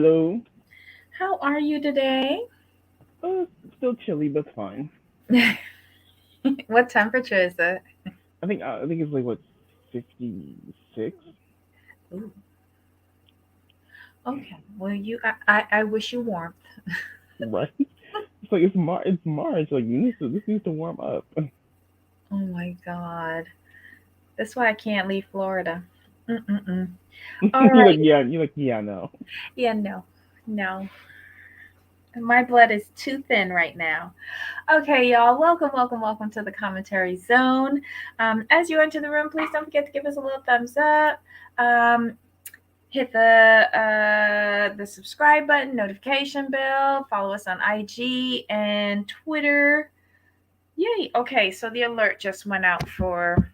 Hello. How are you today? Still chilly, but fine. What temperature is it? I think it's like what 56, Ooh, okay. Well, I wish you warmth. right? It's like it's March. Like this needs to warm up. Oh my God. That's why I can't leave Florida. Mm-mm-mm. All right. You're like yeah, no. Yeah, no, no. My blood is too thin right now. Okay, y'all. Welcome, welcome, welcome to the commentary zone. As you enter the room, please don't forget to give us a little thumbs up. Um, hit the subscribe button, notification bell, follow us on IG and Twitter. Yay. Okay, so the alert just went out for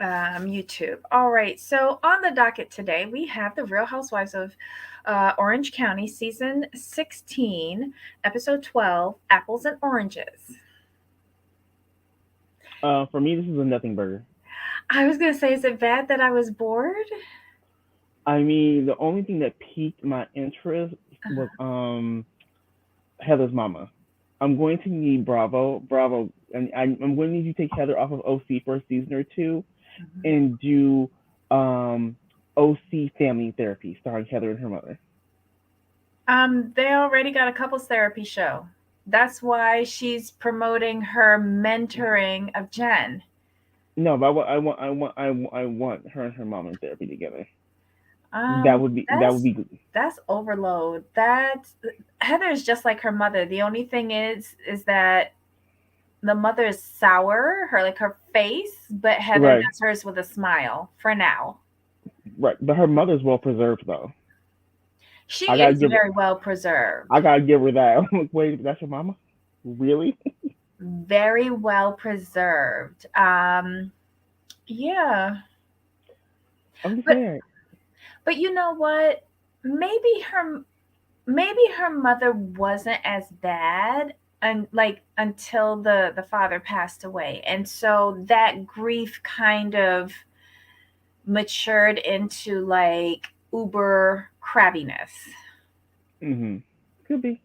YouTube. All right, so on the docket today, we have the Real Housewives of Orange County, season 16, episode 12, Apples and Oranges. For me, this is a nothing burger. I was going to say, is it bad that I was bored? I mean, the only thing that piqued my interest was Heather's mama. I'm going to need Bravo, and I'm going to need you to take Heather off of OC for a season or two and do um OC Family Therapy starring Heather and her mother. They already got a couples therapy show. That's why she's promoting her mentoring of Jen. No, but I want her and her mom in therapy together. That would be good. That's overload. That's Heather is just like her mother. The only thing is that the mother is sour, her like her face, but Heather Right, does hers with a smile for now. right. But her mother's well preserved though. I She gotta is give her very well preserved. I gotta give her that. I'm like, wait, that's your mama? Really? Very well preserved. Yeah. I'm just But saying. but you know what? Maybe her maybe her mother wasn't as bad and like until the father passed away, and so that grief kind of matured into like uber crabbiness, Mhm. Could be.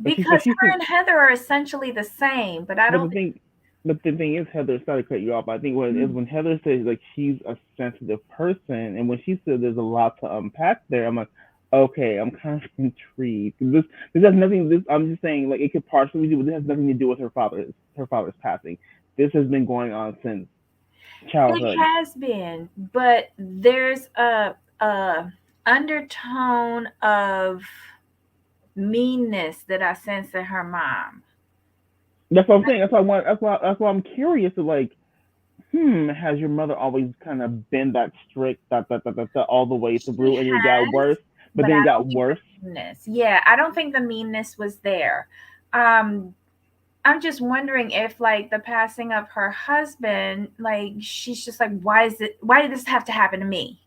But because she's her and Heather are essentially the same, but I but don't the think. thing but the thing is, Heather, sorry to cut you off. I think what it is Mm. when Heather says like she's a sensitive person, and when she said there's a lot to unpack there, I'm like, okay, I'm kind of intrigued. This has nothing. This I'm just saying like it could partially do, but this has nothing to do with her father's passing. This has been going on since It childhood. has been, but there's a undertone of meanness that I sense in her mom. That's what I'm saying. That's why I'm curious to like, has your mother always kind of been that strict, that all the way She through, and it got has, worse, but but then I it got don't think the worse? meanness. Yeah, I don't think the meanness was there. Um, I'm just wondering if like the passing of her husband, like she's just like, why did this have to happen to me?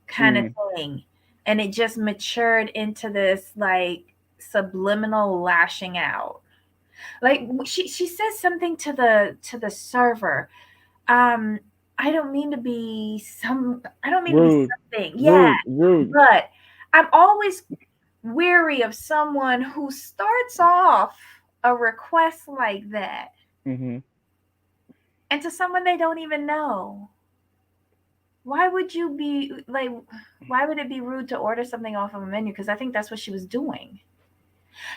Kind of Mm. thing. And it just matured into this like subliminal lashing out. Like she says something to the server. Um, I don't mean to be Rude, something. Yeah, rude, rude. but I'm always weary of someone who starts off a request like that Mhm. and to someone they don't even know. Why would you be like, why would it be rude to order something off of a menu? Because I think that's what she was doing.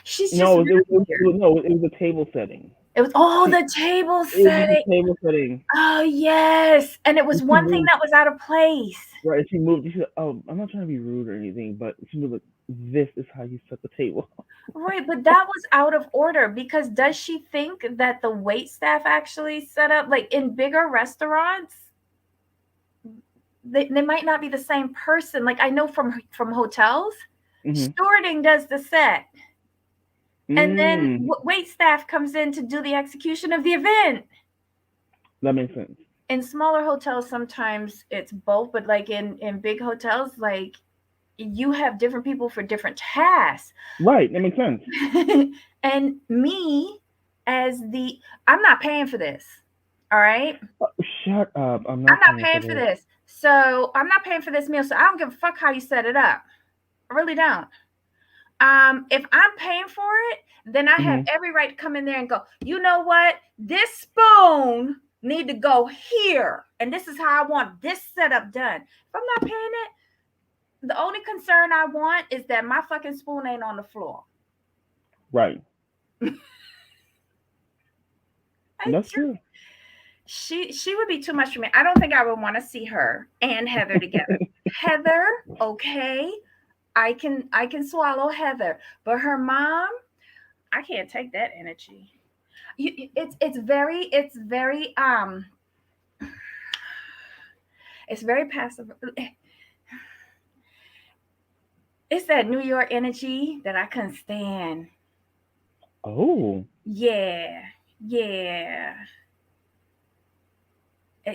She's just No, really weird. it was a table setting. It was, oh, She, the table it was just setting. a table setting. Oh, yes. And it was And she one thing moved, that was out of place. right? She moved. She said, "Oh, I'm not trying to be rude or anything, but she was like, this is how you set the table." Right, but that was out of order because does she think that the wait staff actually set up like in bigger restaurants? They might not be the same person. Like I know from hotels, Mhm. stewarding does the set, and then Mm. wait staff comes in to do the execution of the event. That makes sense. In smaller hotels, sometimes it's both, but like in big hotels, like you have different people for different tasks. Right. That makes sense. And me as the I'm not paying for this. All right? Uh, Shut up. I'm I'm not not paying for paying for this. this. So I'm not paying for this meal. So I don't give a fuck how you set it up. I really don't. If I'm paying for it, then I have Hmm. every right to come in there and go, you know what? This spoon need to go here. And this is how I want this setup done. If I'm not paying it, the only concern I want is that my fucking spoon ain't on the floor. Right. I That's just true. she would be too much for me. I don't think I would want to see her and Heather together. Heather, okay, I can swallow Heather, but her mom, I can't take that energy. It's very passive. It's that New York energy that I couldn't stand. Oh. Yeah, yeah,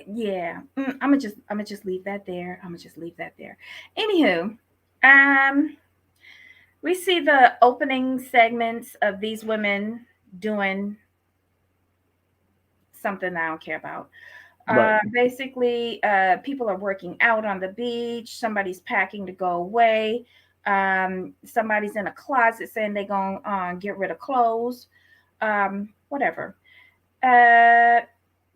yeah. I'm gonna just leave that there. I'm gonna just leave that there. Anywho, um, we see the opening segments of these women doing something I don't care about. Right. Basically, people are working out on the beach. Somebody's packing to go away. Somebody's in a closet saying they're going to get rid of clothes. Whatever. Uh,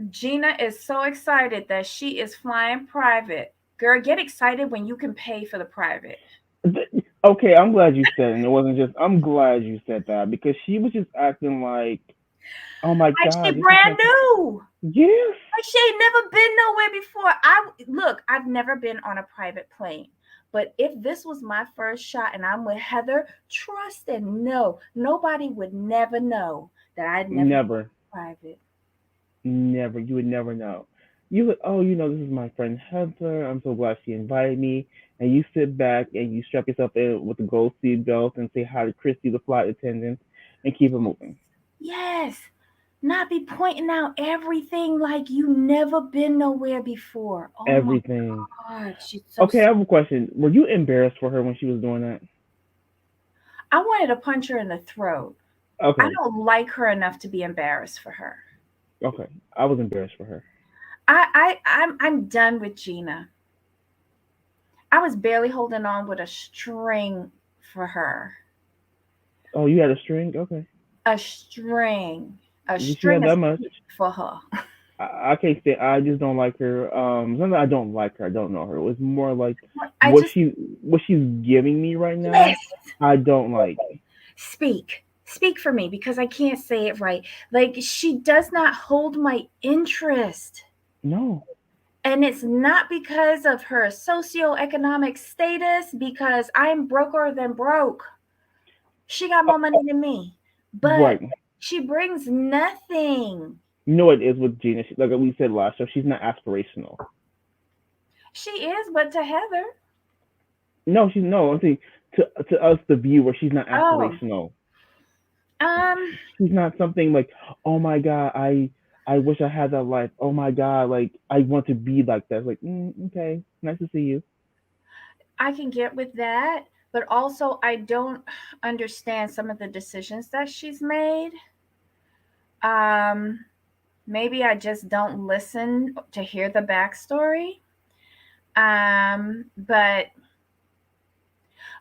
Gina is so excited that she is flying private. Girl, get excited when you can pay for the private. Okay, I'm glad you said it. And it wasn't just. I'm glad you said that because she was just acting like, oh my Like she god, this is brand my. new. Yes. Like she ain't never been nowhere before. I've never been on a private plane. But if this was my first shot and I'm with Heather, trust and know nobody would never know that I'd never been Never. private. Never. You would never know. You would. Oh, this is my friend Heather. I'm so glad she invited me. And you sit back and you strap yourself in with the gold seat belt and say hi to Christy, the flight attendant, and keep it moving. Yes. Not be pointing out everything like you never been nowhere before. Oh my Everything. God. She's so Okay, I have a question. Were you embarrassed for her when she was doing that? I wanted to punch her in the throat. I Okay. don't like her enough to be embarrassed for her. Okay. I was embarrassed for her. I'm done with Gina. I was barely holding on with a string for her. Oh, you had a string? Okay. A string. A At least you had string is that much. for her. I can't say I just don't like her. It's not that I don't like her. I don't know her. It was more like I what just, she what she's giving me right yes, now. I don't like. speak. Speak for me because I can't say it right. Like, she does not hold my interest. No. And it's not because of her socioeconomic status, because I'm broker than broke. She got Uh, more money than me, but right. she brings nothing. You know what it is with Gina? Like we said last show, she's not aspirational. She is, but to Heather, No, she's no. I'm saying to us, the viewer, she's not oh, aspirational. um, She's not something like, oh my god, I wish I had that life. Oh my god, like I want to be like that. It's like, okay, nice to see you. I can get with that, but also I don't understand some of the decisions that she's made. Um, Maybe I just don't listen to hear the backstory. But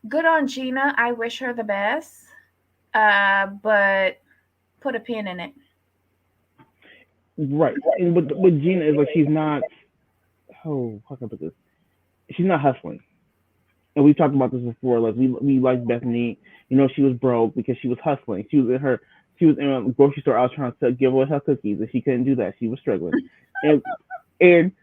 good on Gina. I wish her the best. But put a pin in it. Right. And with Gina is like she's not. Oh, how can I put this? She's not hustling. And we've talked about this before. Like we liked Bethany. She was broke because she was hustling. She was in her. She was in a grocery store. I was trying to give away her cookies, and she couldn't do that. She was struggling, and and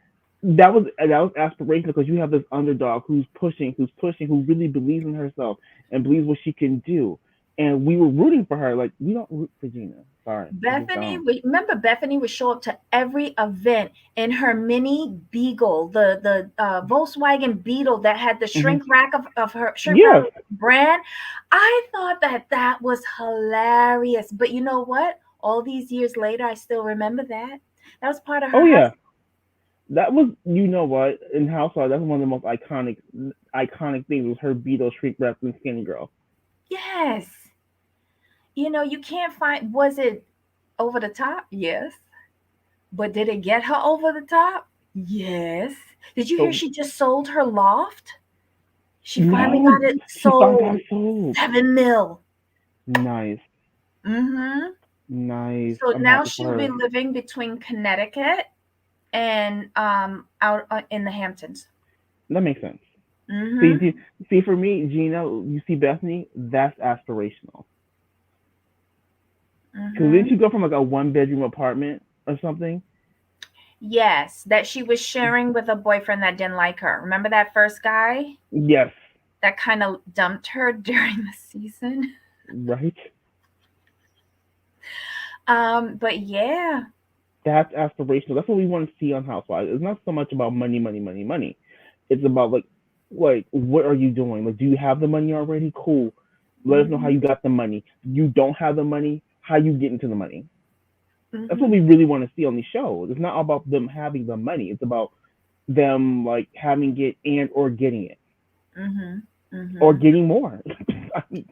that was aspirational because you have this underdog who really believes in herself and believes what she can do. And we were rooting for her. Like we don't root for Gina. Sorry, we just don't. Remember Bethany would show up to every event in her mini Beagle, the Volkswagen Beetle that had the Hmm. shrink rack of her shrink wrap Yes. brand. I thought that was hilarious. But you know what? All these years later, I still remember that. That was part of her Oh hustle. yeah. That was, what, in Housewives, that's one of the most iconic things was her Beatles shrink wrapped and skinny girl. Yes. You can't find, was it over the top? Yes. But did it get her over the top? Yes. Did you hear So she just sold her loft? She finally No, got it she finally got sold. sold. 7 mil. Nice, Mm-hmm. nice. So I'm now happy for she'll be her. living between Connecticut and out in the Hamptons. That makes sense. See, Mm-hmm. see, see, for me, Gina, you see Bethany, that's aspirational. Because didn't Mm-hmm. you go from like a one bedroom apartment or something? Yes, that she was sharing with a boyfriend that didn't like her. Remember that first guy Yes, that kind of dumped her during the season? right. But yeah. That's aspirational. That's what we want to see on Housewives. It's not so much about money, money, money, money. It's about like what are you doing? Like, do you have the money already? Cool. Let us know how Mm-hmm. you got the money. You don't have the money. How you get into the money? That's what Mm-hmm. we really want to see on these shows. It's not all about them having the money. It's about them like having it and or getting it Mm-hmm. or Mm-hmm. getting more. I mean,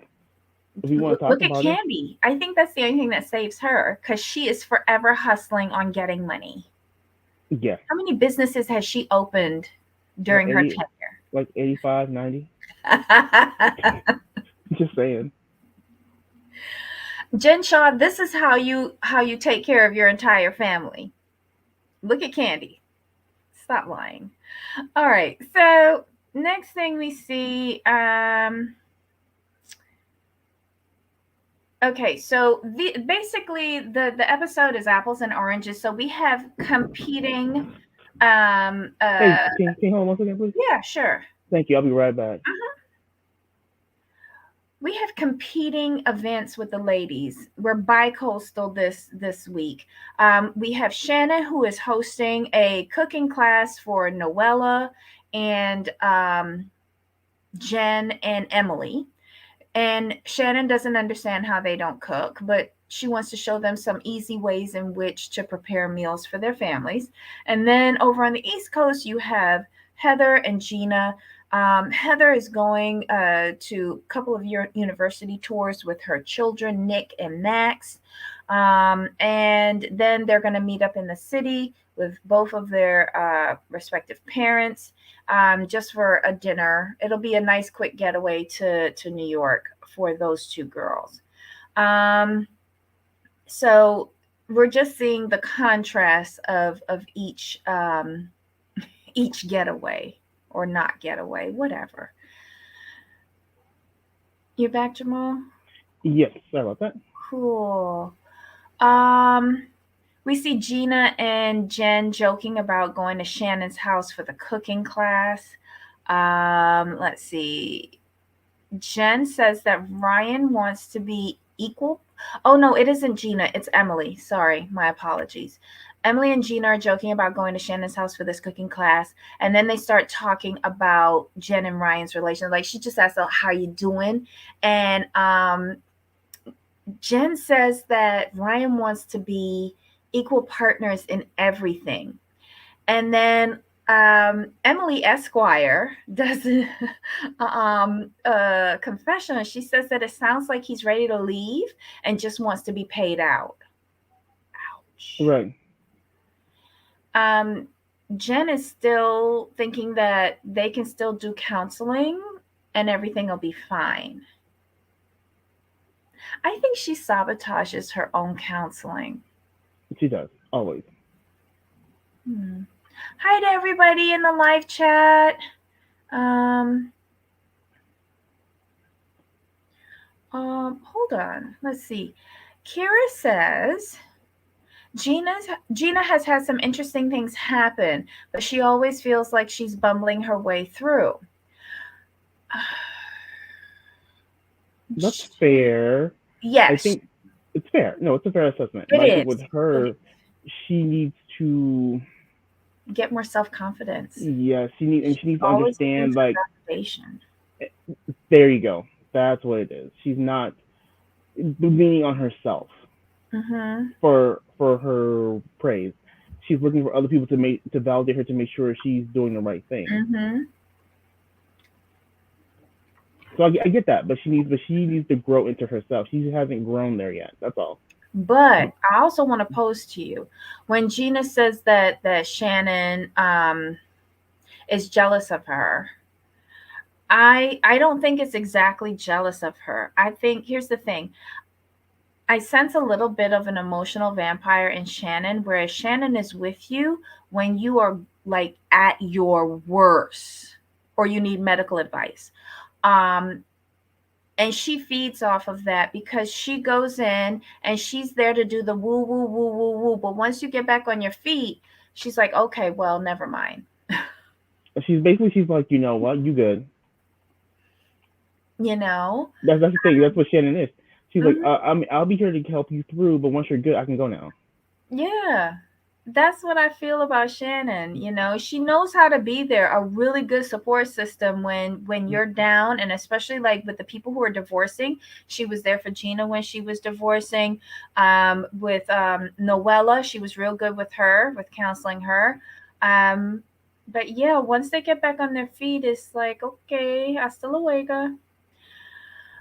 if we want to talk Look at about it, Candy. I think that's the only thing that saves her because she is forever hustling on getting money. yes, How many businesses has she opened like during her 80, tenure? like 85, 90. Just saying. Jen Shaw, this is how you take care of your entire family. Look at Candy. Stop lying. All right. So next thing we see, okay, so basically the episode is apples and oranges. So we have competing. Hey, can you hold on one second, please? Yeah, sure. Thank you. I'll be right back. We have competing events with the ladies. We're bi-coastal this week. We have Shannon, who is hosting a cooking class for Noella and Jen and Emily. And Shannon doesn't understand how they don't cook, but she wants to show them some easy ways in which to prepare meals for their families. And then over on the East Coast, you have Heather and Gina. Heather is going to a couple of university tours with her children, Nick and Max. And then they're going to meet up in the city with both of their respective parents just for a dinner. It'll be a nice quick getaway to New York for those two girls. Um, so we're just seeing the contrast of each getaway or not getaway, whatever. You're back, Jamal? Yes, sorry about that. Cool. Um, we see Gina and Jen joking about going to Shannon's house for the cooking class. Let's see. Jen says that Ryan wants to be equal. Oh, no, it isn't Gina. It's Emily. Sorry. My apologies. Emily and Gina are joking about going to Shannon's house for this cooking class. And then they start talking about Jen and Ryan's relation. Like she just asks, how you doing? And Jen says that Ryan wants to be equal partners in everything. And then Emily Esquire does a confession. She says that it sounds like he's ready to leave and just wants to be paid out. Ouch. Right. Um, Jen is still thinking that they can still do counseling and everything will be fine. I think she sabotages her own counseling. She does always. Hmm. Hi to everybody in the live chat. Um, Hold on. Let's see. Kira says Gina has had some interesting things happen, but she always feels like she's bumbling her way through. That's fair. I Yes, think it's fair. No, it's a fair assessment. it But I think with is. It her, she needs to, get more self confidence. yeah, she needs to Always looking understand like for validation. there you go. That's what it is. She's not leaning on herself Mm-hmm. for her praise. She's looking for other people to validate her to make sure she's doing the right thing. Mm-hmm. So I get that, but she needs to grow into herself. She hasn't grown there yet. That's all. But I also want to pose to you when Gina says that Shannon is jealous of her. I don't think it's exactly jealous of her. I think here's the thing. I sense a little bit of an emotional vampire in Shannon, whereas Shannon is with you when you are like at your worst or you need medical advice. Um, and she feeds off of that because she goes in and she's there to do the woo woo woo woo woo. But once you get back on your feet, she's like, okay, well, never mind. She's like, you know what, you good. You know? That's the thing. That's what Shannon is. She's like, Hmm. I'll be here to help you through, but once you're good, I can go now. Yeah. That's what I feel about Shannon. You know, she knows how to be there, a really good support system when you're down, and especially like with the people who are divorcing. She was there for Gina when she was divorcing. With Noella, she was real good with her, with counseling her. Um, but yeah, once they get back on their feet, it's like, okay, hasta luego.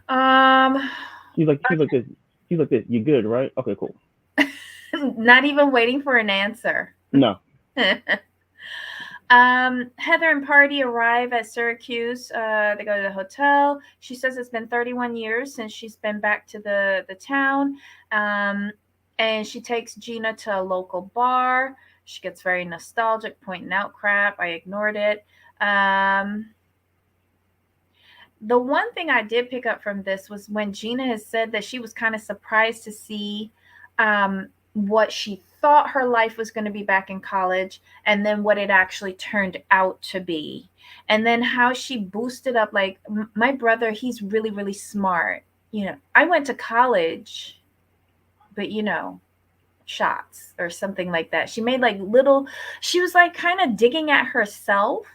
Um, She's like this. She's like this. You good, right? Okay, cool. not even waiting for an answer. No. Heather and Party arrive at Syracuse. They go to the hotel. She says it's been 31 years since she's been back to the town. Um, and she takes Gina to a local bar. She gets very nostalgic, pointing out crap. I ignored it. Um, the one thing I did pick up from this was when Gina has said that she was kind of surprised to see what she thought her life was going to be back in college and then what it actually turned out to be. And then how she boosted up, like, my brother, he's really, really smart. You know, I went to college, but shots or something like that. She made like little, she was like kind of digging at herself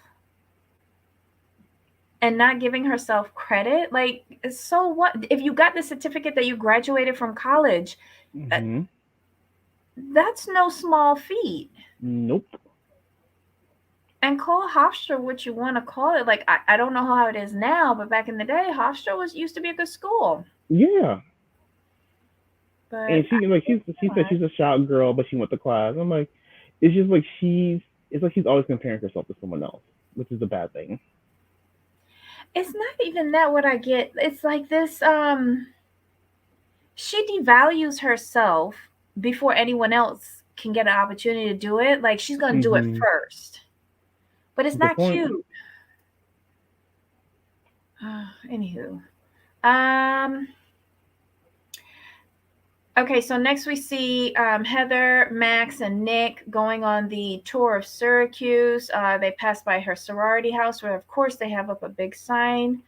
and not giving herself credit. Like, so what if you got the certificate that you graduated from college? uh, Hmm. that's no small feat. Nope. And call Hofstra what you want to call it. Like, I don't know how it is now, but back in the day, Hofstra was used to be a good school. Yeah. But And she said she's a shy girl, but she went to class. I'm like, it's just like it's like she's always comparing herself to someone else, which is a bad thing. it's not even that what I get. It's like this she devalues herself before anyone else can get an opportunity to do it. Like, she's going to do it Hmm. first. But it's Good not point. cute. Anywho. Um Okay, so next we see Heather, Max, and Nick going on the tour of Syracuse. They pass by her sorority house, where, of course, they have up a big sign.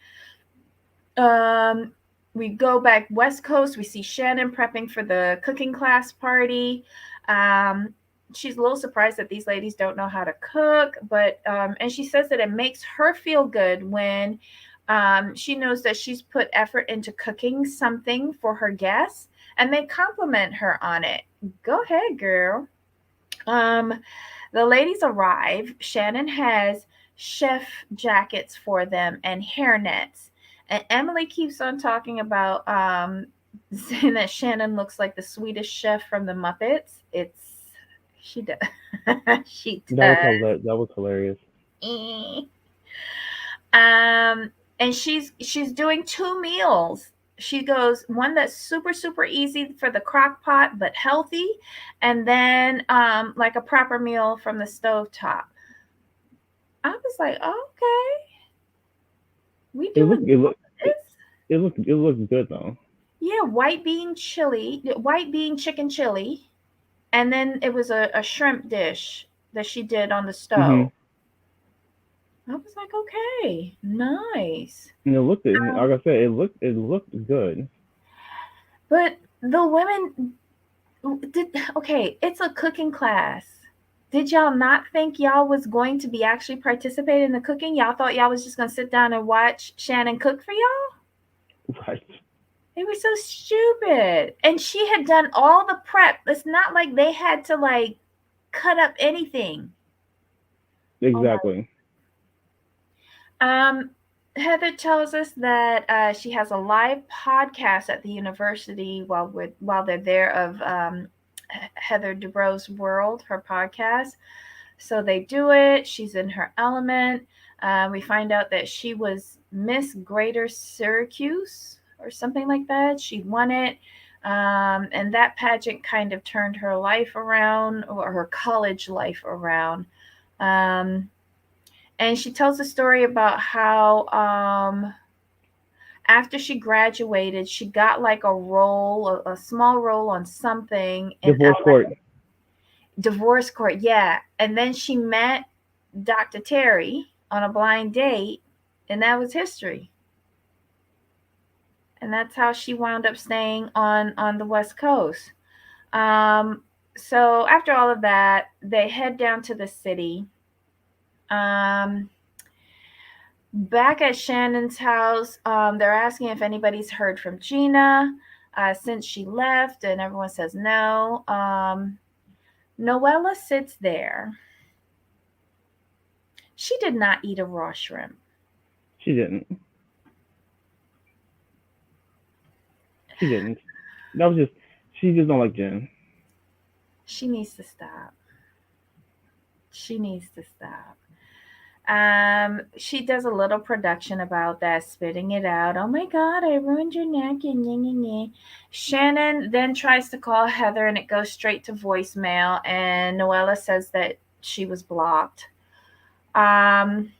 Um, we go back West Coast. We see Shannon prepping for the cooking class party. Um, she's a little surprised that these ladies don't know how to cook, but and she says that it makes her feel good when she knows that she's put effort into cooking something for her guests, and they compliment her on it. Go ahead, girl. Um, the ladies arrive. Shannon has chef jackets for them and hairnets. And Emily keeps on talking about saying that Shannon looks like the Swedish chef from the Muppets. She does. She does. That was hilarious. Um, and she's doing two meals. She goes one that's super super easy for the crock pot but healthy, and then like a proper meal from the stove top. I was like, oh, okay, we It doing looked it look this. it looked good though. Yeah, white bean chicken chili, and then it was a shrimp dish that she did on the Hmm. stove. I was like, okay, nice. And it looked like Um, I said, it looked good. but the women did okay, it's a cooking class. Did y'all not think y'all was going to be actually participating in the cooking? Y'all thought y'all was just gonna sit down and watch Shannon cook for y'all? Right. They were so stupid. And she had done all the prep. It's not like they had to like cut up anything. Oh my. Exactly. Um, Heather tells us that she has a live podcast at the university while they're there of Heather Dubrow's World, her podcast. So they do it. She's in her element. We find out that she was Miss Greater Syracuse or something like that. She won it. And that pageant kind of turned her life around, or her college life around. Um, and she tells a story about how after she graduated, she got like a role, a small role on something in Divorce court. divorce court. Yeah. And then she met Dr. Terry on a blind date, and that was history. And that's how she wound up staying on the West Coast. Um, so after all of that, they head down to the city. Um, Back at Shannon's house, they're asking if anybody's heard from Gina since she left, and everyone says no. Noella sits there. She did not eat a raw shrimp. She didn't. She didn't. That was just she just don't like Jen. She needs to stop. She needs to stop. She does a little production about that, spitting it out. Oh my God, I ruined your neck and ying ying ying. Shannon then tries to call Heather and it goes straight to voicemail. And Noella says that she was blocked. Um,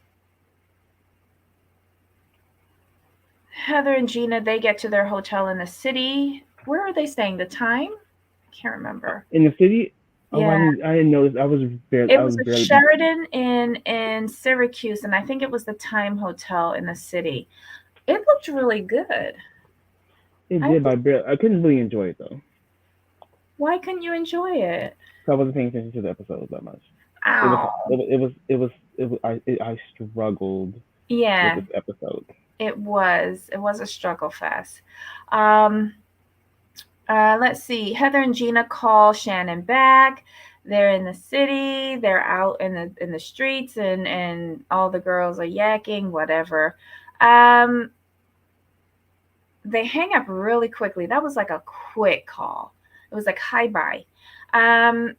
Heather and Gina, they get to their hotel in the city. Where are they staying? The time? I can't remember. In the city, oh, Yeah. I didn't notice. It I was was a barely. Sheraton in Syracuse, and I think it was the Time Hotel in the city. It looked really good. It I did, but I couldn't really enjoy it though. Why couldn't you enjoy it? So I wasn't paying attention to the episode that much. It was, Ow. I struggled with Yeah, this episode. it was. It was a struggle fest. Um, let's see. Heather and Gina call Shannon back. They're in the city. They're out in the streets, and all the girls are yakking. Whatever. Um, they hang up really quickly. That was like a quick call. It was like hi bye. Um,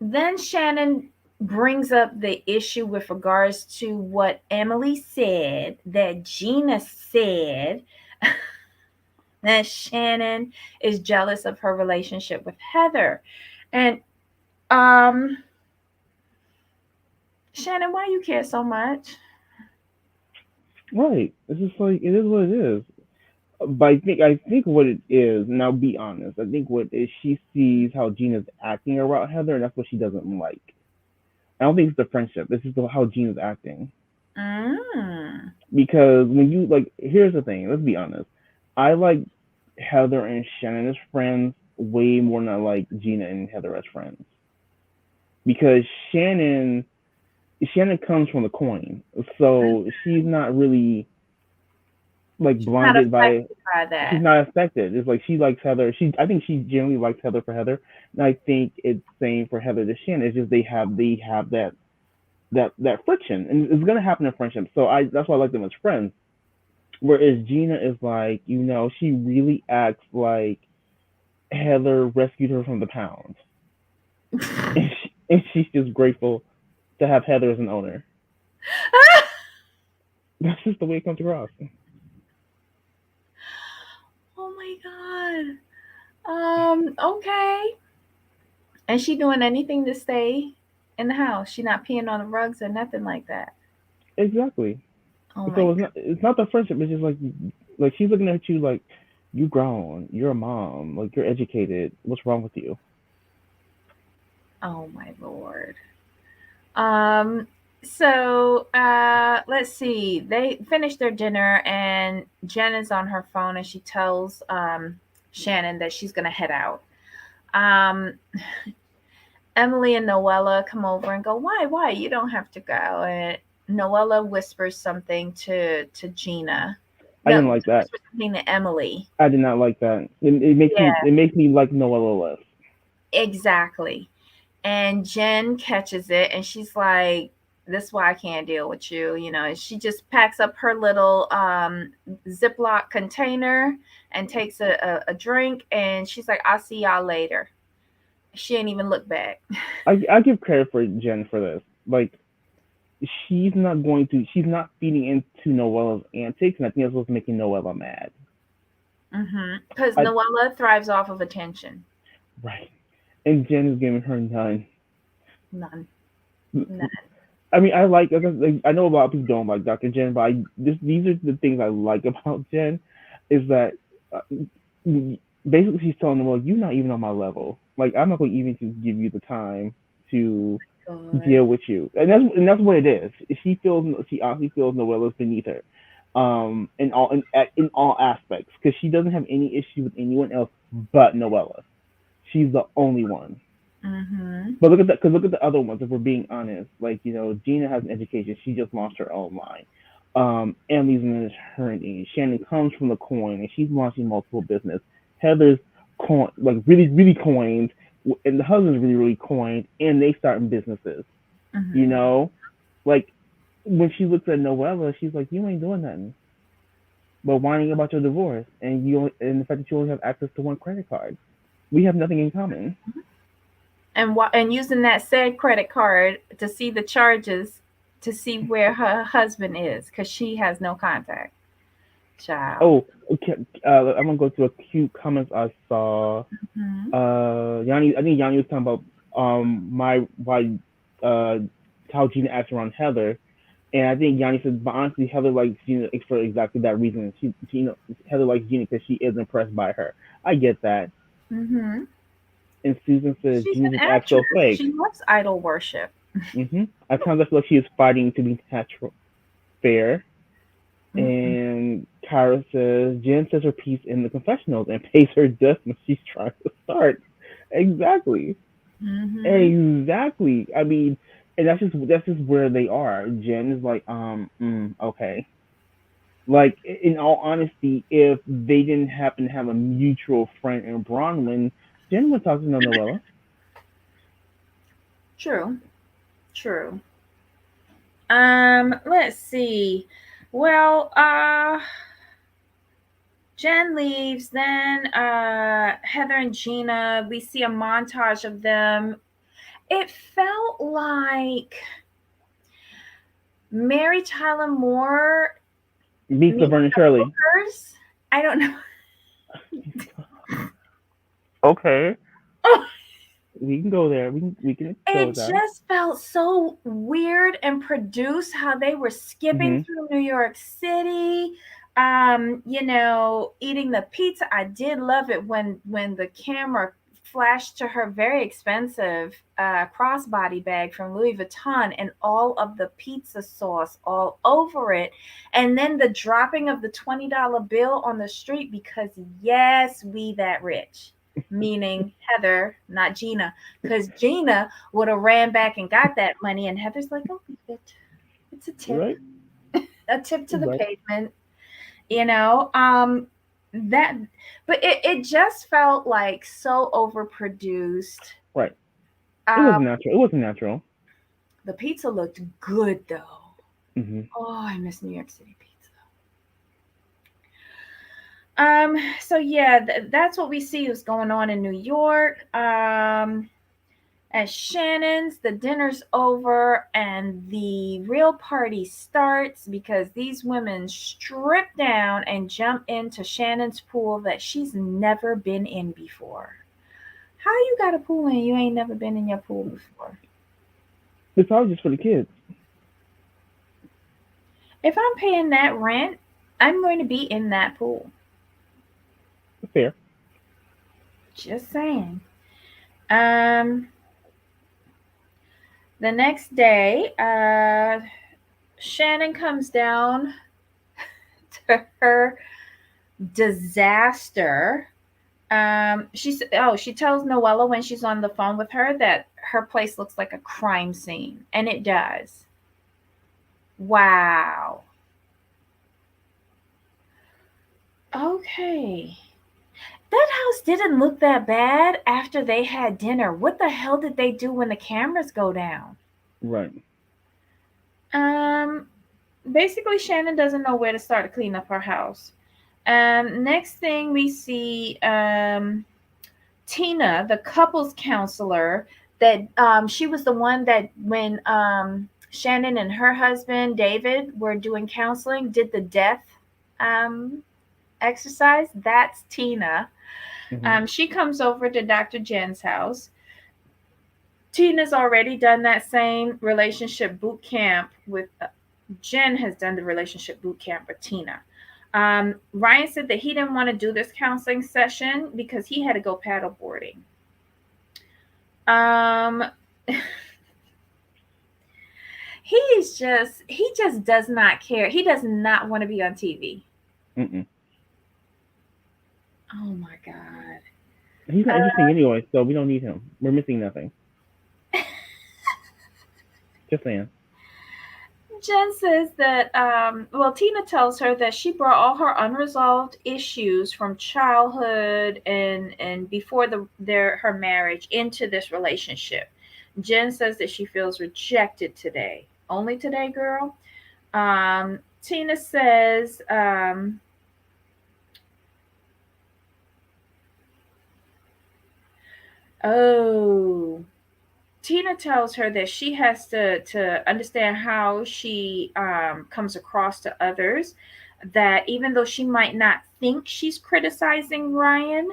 then Shannon brings up the issue with regards to what Emily said, that Gina said, that Shannon is jealous of her relationship with Heather. And um Shannon, why you care so much? Right. It's just like it is what it is. But I think what it is, and I'll be honest, I think what is she sees how Gina's acting around Heather, and that's what she doesn't like. I don't think it's the friendship. It's just how Gina's acting. Mm. Because when you like, here's the thing. Let's be honest. I like Heather and Shannon as friends way more than I like Gina and Heather as friends. Because Shannon comes from the coin, so she's not really like She's not blinded by. affected by She's that. not affected. It's like she likes Heather. I think she genuinely likes Heather for Heather, and I think it's same for Heather to Shannon. It's just they have that friction, and it's gonna happen in friendship. So that's why I like them as friends. Whereas Gina is like, she really acts like Heather rescued her from the pound, and she's just grateful to have Heather as an owner. That's just the way it comes across. Oh my God. Okay. And she doing anything to stay in the house? She not peeing on the rugs or nothing like that. Exactly. Oh my So it's not the friendship. It's just like she's looking at you like you grown, you're a mom, like you're educated. What's wrong with you? Oh my Lord. Um, let's see. They finish their dinner and Jen is on her phone and she tells Shannon that she's gonna head out. Um, Emily and Noella come over and go, Why? Why? You don't have to go. And Noella whispers something to Gina. I No, didn't like that. whispers something to Emily. I did not like that. It makes me like Noella less. Exactly. And Jen catches it and she's like, this is why I can't deal with you. And she just packs up her little Ziploc container and takes a drink and she's like, I'll see y'all later. She ain't even look back. I give credit for Jen for this. Like she's not feeding into Noella's antics, and I think that's what's making Noella mad. Because I Noella thrives off of attention. Right. And Jen is giving her none. None. None. I mean, I know a lot of people don't like Dr. Jen, but these are the things I like about Jen, is that uh, basically she's telling them, well, you're not even on my level. Like, I'm not going to even to give you the time to God. deal with you, and that's what it is. She honestly feels Noella's beneath her, in all aspects, because she doesn't have any issue with anyone else but Noella. She's the only one. Mm-hmm. But look at the other ones. If we're being honest, like Gina has an education. She just launched her own line. Emily's an attorney. Shannon comes from the coin, and she's launching multiple business. Heather's like really coined, and the husband's really coined, and they starting businesses. You Mm-hmm. know, like when she looks at Noella, she's like, "You ain't doing nothing but whining about your divorce, and the fact that you only have access to one credit card. We have nothing in common." And using that said credit card to see the charges, to see where her husband is, because she has no contact. Child. Oh, okay. I'm gonna go to a cute comments I saw. Hmm. Yanni, I think Yanni was talking about my why uh how Gina acts around Heather, and I think Yanni said, but honestly, Heather likes Gina for exactly that reason. Heather likes Gina because she is impressed by her. I get that. Hmm. And Susan says She's Gina an just acts so actress. fake. She loves idol worship. At times I feel like she is fighting to be natural, fair. Mm-mm. And Kyra says Jen says her piece in the confessionals and pays her dust when she's trying to start. Exactly. Hmm. Exactly. I mean, and that's just where they are. Jen is like, okay. Like, in all honesty, if they didn't happen to have a mutual friend in Bronwyn, Jen would talk to Noella. True. True. Let's see. Well, Jen leaves, then Heather and Gina, we see a montage of them. It felt like Mary Tyler Moore Meets meets Laverne and the Shirley. Bookers. I don't know. Okay, we can go there. We can go It with that. just felt so weird and produced how they were skipping Mhm. through New York City, eating the pizza. I did love it when the camera flashed to her very expensive crossbody bag from Louis Vuitton and all of the pizza sauce all over it. And then the dropping of the $20 bill on the street because yes, we that rich. Meaning Heather, not Gina, because Gina would have ran back and got that money, and Heather's like, "Oh, leave it. It's Right. a tip to the Right. pavement." You know, that, but it just felt like so overproduced. Right. It Um, wasn't natural. It wasn't natural. the pizza looked good though. Mhm. Oh, I miss New York City pizza. So yeah, that's what we see is going on in New York. At Shannon's, the dinner's over and the real party starts because these women strip down and jump into Shannon's pool that she's never been in before. How you got a pool and you ain't never been in your pool before? It's probably just for the kids. If I'm paying that rent, I'm going to be in that pool. Fair. Just saying. Um, the next day, Shannon comes down to her disaster. She tells Noella when she's on the phone with her that her place looks like a crime scene, and it does. Wow. Okay. That house didn't look that bad after they had dinner. What the hell did they do when the cameras go down? Right. Um, Basically, Shannon doesn't know where to start to clean up her house. Next thing we see, Tina, the couples counselor, that she was the one that when Shannon and her husband David were doing counseling, did the death um, exercise. That's Tina. Hmm. She comes over to Dr. Jen's house. Tina's already done that same relationship boot camp with Jen has done the relationship boot camp with Tina. Ryan said that he didn't want to do this counseling session because he had to go paddle boarding. Um, he just does not care. He does not want to be on TV. Mm-mm. Oh my god. He's not Uh, interesting anyway, so we don't need him. We're missing nothing. Just saying. Jen says that, well, Tina tells her that she brought all her unresolved issues from childhood and before her marriage into this relationship. Jen says that she feels rejected today. Only today, girl. Tina says, oh, Tina tells her that she has to understand how she comes across to others. That even though she might not think she's criticizing Ryan,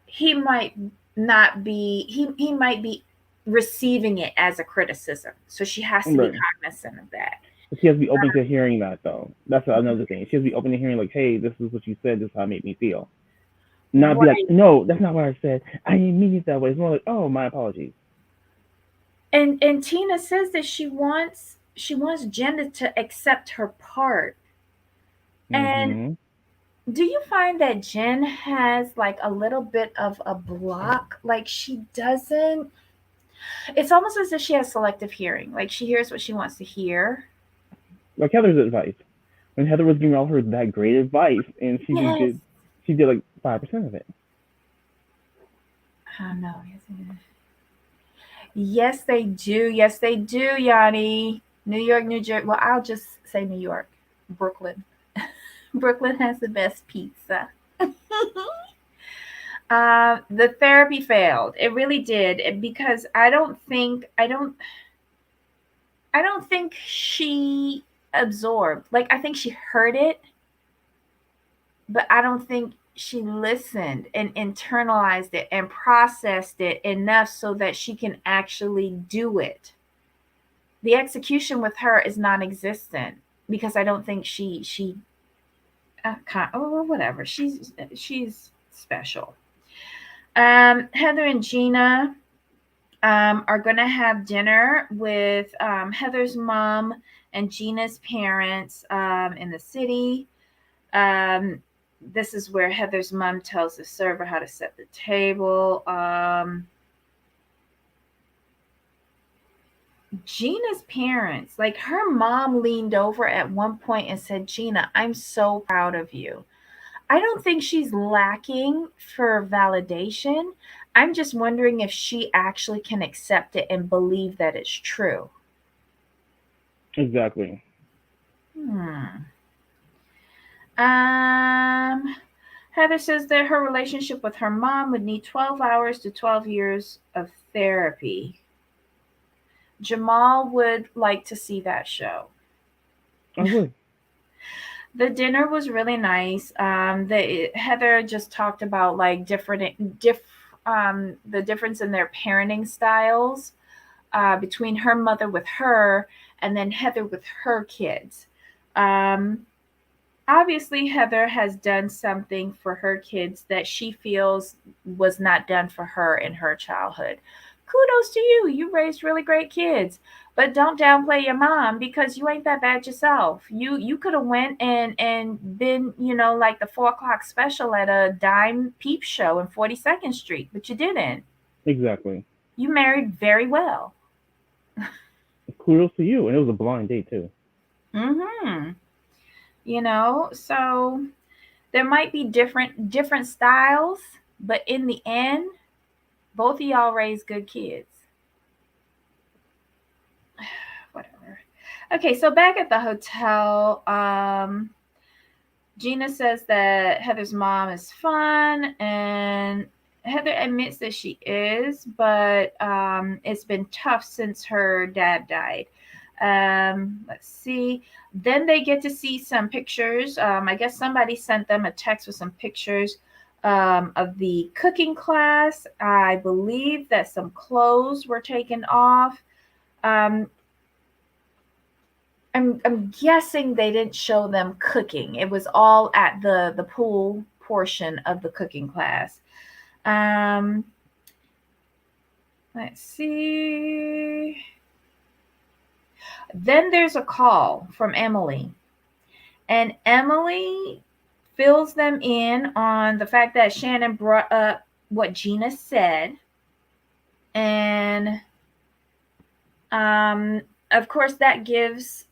he might not be. He might be receiving it as a criticism. So she has to be Right. cognizant of that. But she has to be open to hearing that, though. That's another thing. She has to be open to hearing, like, hey, this is what you said. This is how it made me feel. Not be like, Right. no, that's not what I said. I didn't mean it that way. It's more like, oh, my apologies. And Tina says that she wants Jen to accept her part. And Mm-hmm. do you find that Jen has like a little bit of a block? Like she doesn't, it's almost as if she has selective hearing. Like she hears what she wants to hear. Like Heather's advice. When Heather was giving all her that great advice, and Yes. she did like 5% of it. I know. Yes, they do. Yes, they do, Yanni. New York, New Jersey. Well, I'll just say New York. Brooklyn. Brooklyn has the best pizza. The therapy failed. It really did because I don't think she absorbed. Like I think she heard it, but I don't think she listened and internalized it and processed it enough so that she can actually do it. The execution with her is non-existent because I don't think she or whatever. She's special. Heather and Gina are going to have dinner with Heather's mom and Gina's parents in the city. Um, this is where Heather's mom tells the server how to set the table. Gina's parents, like her mom leaned over at one point and said, Gina, I'm so proud of you. I don't think she's lacking for validation. I'm just wondering if she actually can accept it and believe that it's true. Exactly. Hmm. Um, Heather says that her relationship with her mom would need 12 hours to 12 years of therapy. Jamal would like to see that show. I would. The dinner was really nice. Heather just talked about like the difference in their parenting styles between her mother with her and then Heather with her kids. Um, Obviously, Heather has done something for her kids that she feels was not done for her in her childhood. Kudos to you. You raised really great kids. But don't downplay your mom because you ain't that bad yourself. You could have went and been, like the 4 o'clock special at a dime peep show in 42nd Street, but you didn't. Exactly. You married very well. Kudos to you. And it was a blind date, too. Mm-hmm. So there might be different styles, but in the end, both of y'all raised good kids. Whatever. Okay, so back at the hotel, Gina says that Heather's mom is fun, and Heather admits that she is, but it's been tough since her dad died. Let's see. Then they get to see some pictures. I guess somebody sent them a text with some pictures of the cooking class. I believe that some clothes were taken off. Um, I'm guessing they didn't show them cooking. It was all at the pool portion of the cooking class. Um, let's see. Then there's a call from Emily, and Emily fills them in on the fact that Shannon brought up what Gina said, and um, of course that gives.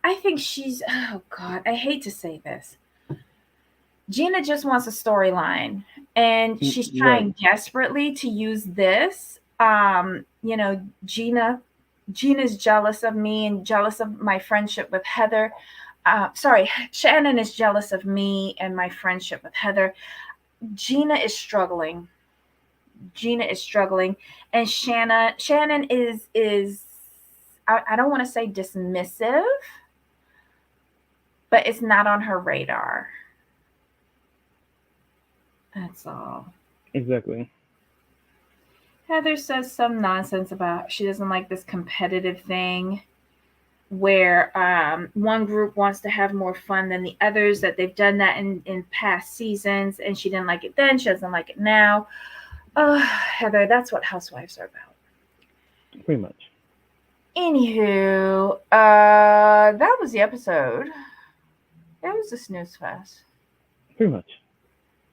I think she's. Oh God, I hate to say this. Gina just wants a storyline, and she's Right. trying desperately to use this. Gina Gina's jealous of me and jealous of my friendship with Heather. Sorry, Shannon is jealous of me and my friendship with Heather. Gina is struggling. Gina is struggling, and Shannon is I don't want to say dismissive, but it's not on her radar. That's all. Exactly. Heather says some nonsense about she doesn't like this competitive thing where one group wants to have more fun than the others, that they've done that in past seasons, and she didn't like it then, she doesn't like it now. Oh, Heather, that's what Housewives are about. Pretty much. Anywho, that was the episode. It was a snooze fest. Pretty much.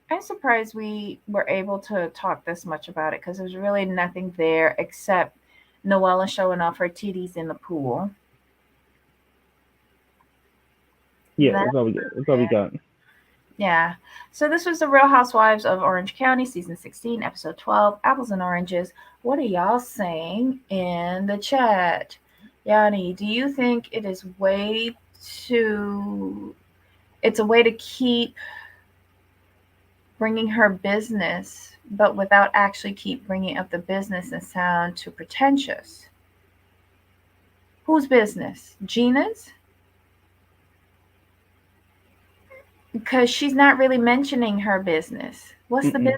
I'm surprised we were able to talk this much about it because there's really nothing there except Noella showing off her titties in the pool. Yeah, That, that's all we get. That's all we got. yeah. So this was the Real Housewives of Orange County, season 16, episode 12, Apples and Oranges. What are y'all saying in the chat? Yanni, do you think to it's a way to keep bringing her business, but without actually keep bringing up the business and sound too pretentious? Whose business? Gina's? Because she's not really mentioning her business. What's the Mm-mm.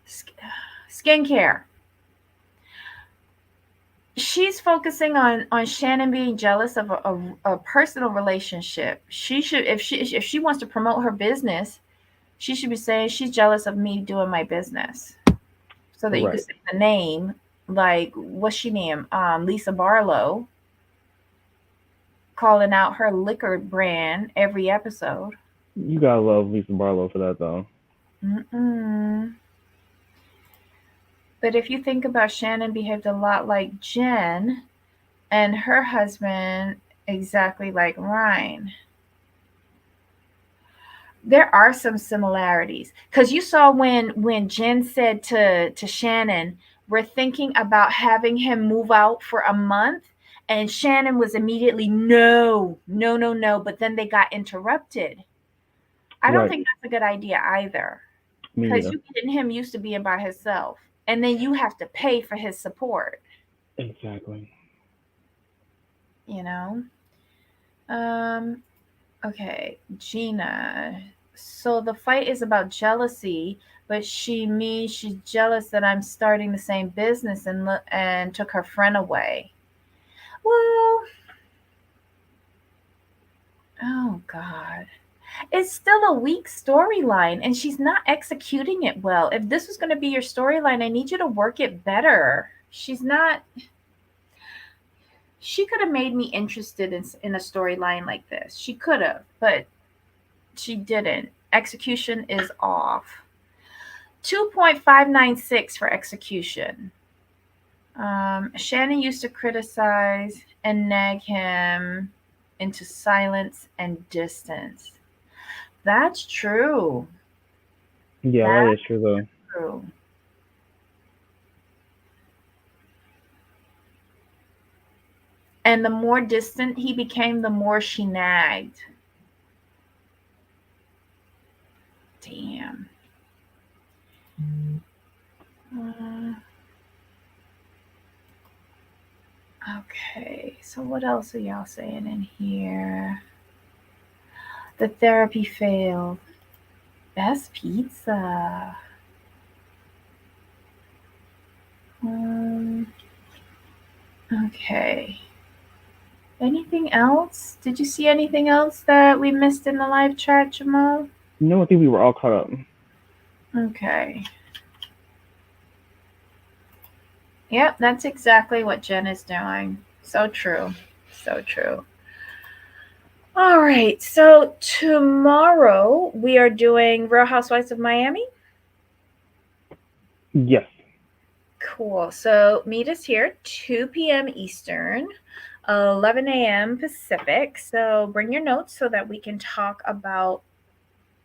business? Skincare. She's focusing on Shannon being jealous of a personal relationship. She should, if she wants to promote her business, she should be saying she's jealous of me doing my business, so that you could Right. say the name. Like, what's she name? Lisa Barlow, calling out her liquor brand every episode. You gotta love Lisa Barlow for that, though. Mm-mm. But if you think about, Shannon behaved a lot like Jen, and her husband exactly like Ryan. There are some similarities, because you saw when Jen said to Shannon, "We're thinking about having him move out for a month," and Shannon was immediately, "No, no, no, no." But then they got interrupted. I don't Right. think that's a good idea either, Me because neither. you getting him used to being by himself, and then you have to pay for his support. Exactly. You know. Um. Okay, Gina. So the fight is about jealousy, but she means she's jealous that I'm starting the same business and took her friend away. Well, oh God. It's still a weak storyline, and she's not executing it well. If this was going to be your storyline, I need you to work it better. She's not. She could have made me interested in a storyline like this. She could have, but she didn't. Execution is off. 2.596 for execution. Shannon used to criticize and nag him into silence and distance. That's true. Yeah, that is That's true though. true. And the more distant he became, the more she nagged. Damn. Uh, Okay, so what else are y'all saying in here? The therapy failed. Best pizza. Um, okay. Anything else? Did you see anything else that we missed in the live chat, Jamal? No, I think we were all caught up. Okay. Yep, that's exactly what Jen is doing. So true. So true. All right. So tomorrow we are doing Real Housewives of Miami. Yes. Cool. So meet us here 2 p.m. Eastern, 11 a.m. Pacific. So bring your notes so that we can talk about.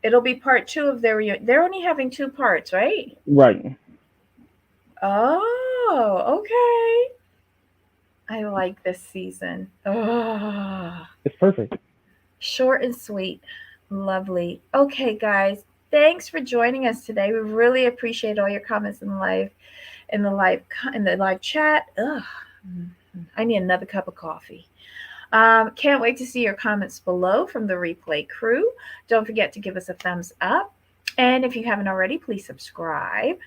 It'll be part two of their reunion. They're only having two parts, right? Right. Oh, okay. I like this season. Oh, It's perfect. short and sweet. Lovely. Okay, guys. Thanks for joining us today. We really appreciate all your comments in the live chat. Ugh, I need another cup of coffee. Can't wait to see your comments below from the replay crew. Don't forget to give us a thumbs up. And if you haven't already, please subscribe.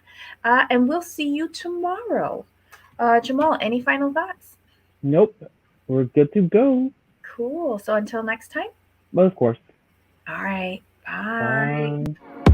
And we'll see you tomorrow. Jamal, any final thoughts? Nope. We're good to go. Cool. So until next time. But of course. All right. Bye. Bye.